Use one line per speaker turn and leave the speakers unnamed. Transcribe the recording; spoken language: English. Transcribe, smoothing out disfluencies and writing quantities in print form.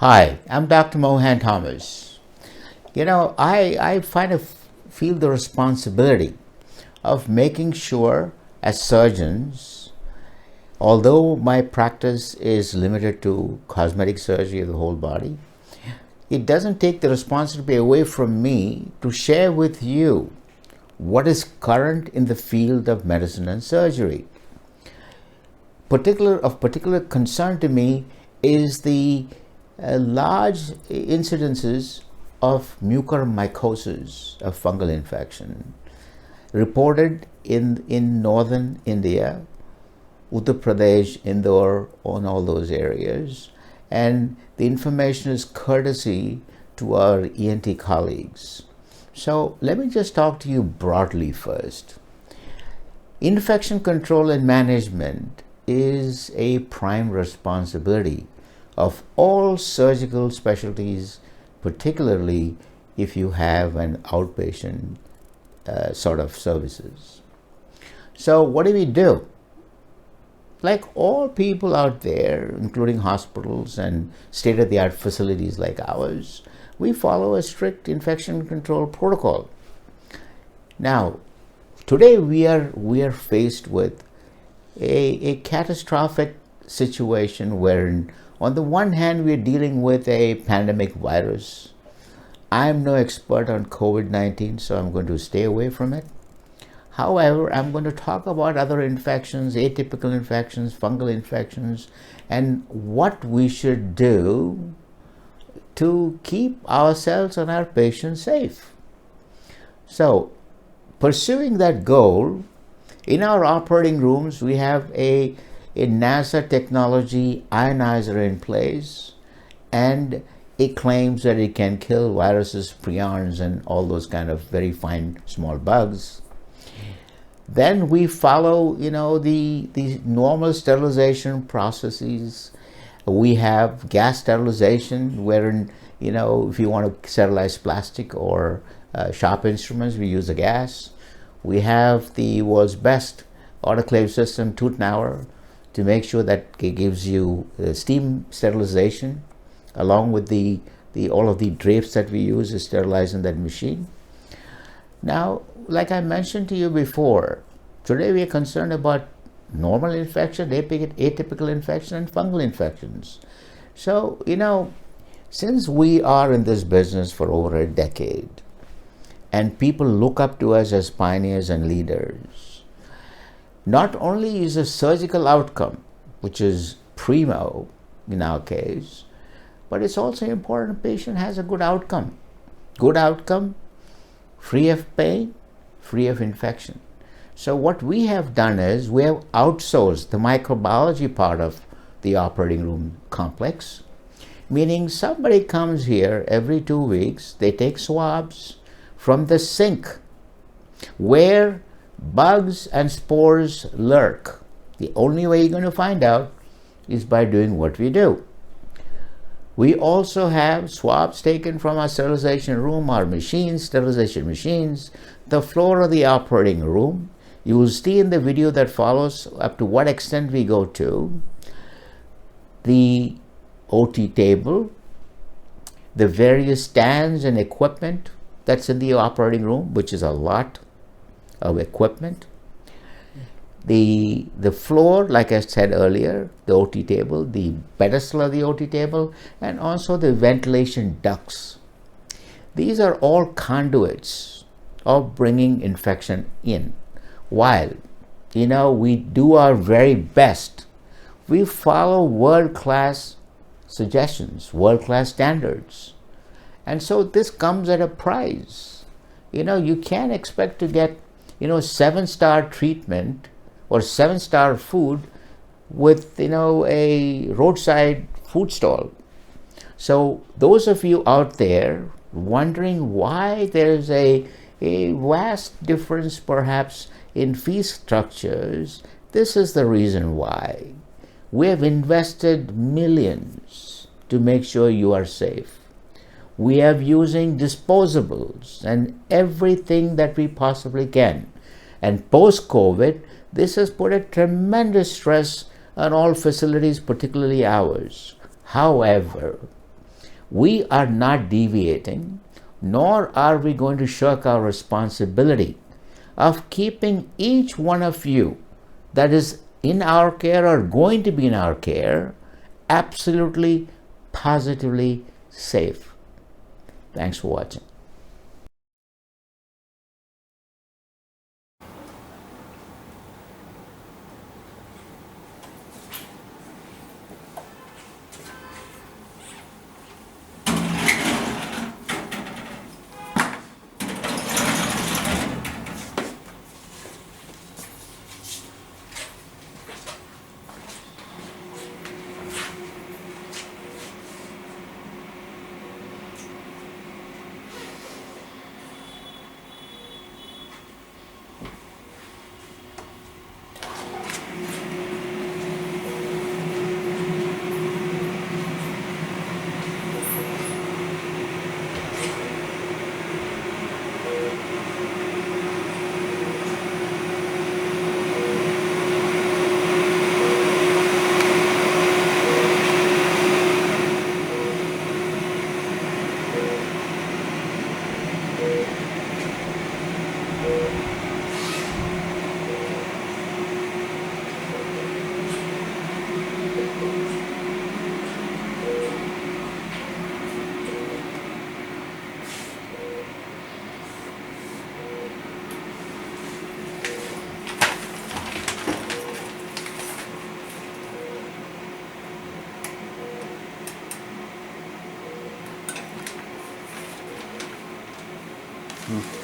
Hi, I'm Dr. Mohan Thomas. I feel the responsibility of making sure as surgeons, although my practice is limited to cosmetic surgery of the whole body, it doesn't take the responsibility away from me to share with you what is current in the field of medicine and surgery. Of particular concern to me is the large incidences of mucormycosis, a fungal infection, reported in northern India, Uttar Pradesh, Indore, on all those areas. And the information is courtesy to our ENT colleagues. So let me just talk to you broadly first. Infection control and management is a prime responsibility of all surgical specialties, particularly if you have an outpatient sort of services. So what do? Like all people out there, including hospitals and state-of-the-art facilities like ours, we follow a strict infection control protocol. Now, today we are faced with a catastrophic situation wherein on the one hand we are dealing with a pandemic virus. I'm no expert on COVID-19, so I'm going to stay away from it. However, I'm going to talk about other infections, atypical infections, fungal infections, and what we should do to keep ourselves and our patients safe. So, pursuing that goal, in our operating rooms, we have a NASA technology ionizer in place, and it claims that it can kill viruses, prions, and all those kind of very fine small bugs. Then we follow, the normal sterilization processes. We have gas sterilization, wherein, if you want to sterilize plastic or sharp instruments, we use the gas. We have the world's best autoclave system, Tootnauer, to make sure that it gives you steam sterilization, along with all of the drapes that we use to sterilize in that machine. Now, like I mentioned to you before, today we are concerned about normal infection, atypical infection, and fungal infections. So, since we are in this business for over a decade, and people look up to us as pioneers and leaders, not only is a surgical outcome, which is primo in our case, but it's also important the patient has a good outcome. Good outcome, free of pain, free of infection. So what we have done is we have outsourced the microbiology part of the operating room complex, meaning somebody comes here every 2 weeks, they take swabs from the sink where bugs and spores lurk. The only way you're going to find out is by doing what we do. We also have swabs taken from our sterilization room, our machines, sterilization machines, the floor of the operating room. You will see in the video that follows up to what extent we go to. The OT table, the various stands and equipment that's in the operating room, which is a lot of equipment. The floor, like I said earlier, the OT table, the pedestal of the OT table, and also the ventilation ducts. These are all conduits of bringing infection in. While, we do our very best, we follow world-class suggestions, world-class standards. And so this comes at a price. You can't expect to get, 7-star treatment or 7-star food with, a roadside food stall. So those of you out there wondering why there's a vast difference perhaps in fee structures, this is the reason why. We have invested millions to make sure you are safe. We are using disposables and everything that we possibly can. And post-COVID, this has put a tremendous stress on all facilities, particularly ours. However, we are not deviating, nor are we going to shirk our responsibility of keeping each one of you that is in our care or going to be in our care absolutely, positively safe. Thanks for watching.
Mm.